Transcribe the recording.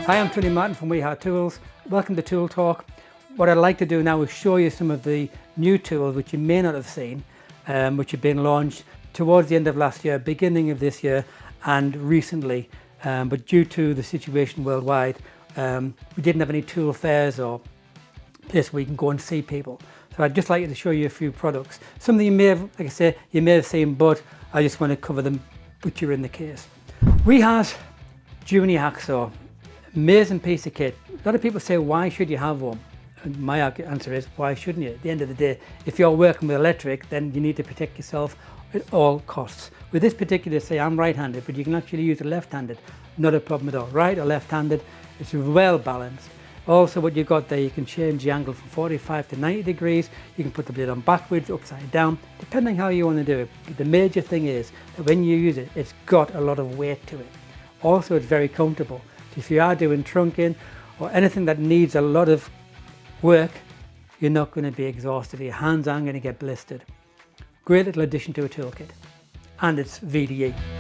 Hi, I'm Tony Martin from Wiha Tools. Welcome to Tool Talk. What I'd like to do now is show you some of the new tools which you may not have seen, which have been launched towards the end of last year, beginning of this year, and recently. But due to the situation worldwide, we didn't have any tool fairs or place where you can go and see people. So I'd just like to show you a few products. Some that you may have, like I say, you may have seen, but I just want to cover them, but you're in the case. Wiha's VDE Hacksaw. Amazing piece of kit. A lot of people say, why should you have one? And my answer is, why shouldn't you? At the end of the day, if you're working with electric, then you need to protect yourself at all costs. With this particular, say I'm right-handed, but you can actually use it left-handed. Not a problem at all. Right or left-handed, it's well balanced. Also, what you've got there, you can change the angle from 45 to 90 degrees. You can put the blade on backwards, upside down, depending how you want to do it. But the major thing is that when you use it, it's got a lot of weight to it. Also, it's very comfortable. If you are doing trunking or anything that needs a lot of work, you're not going to be exhausted. Your hands aren't going to get blistered. Great little addition to a toolkit. And it's VDE.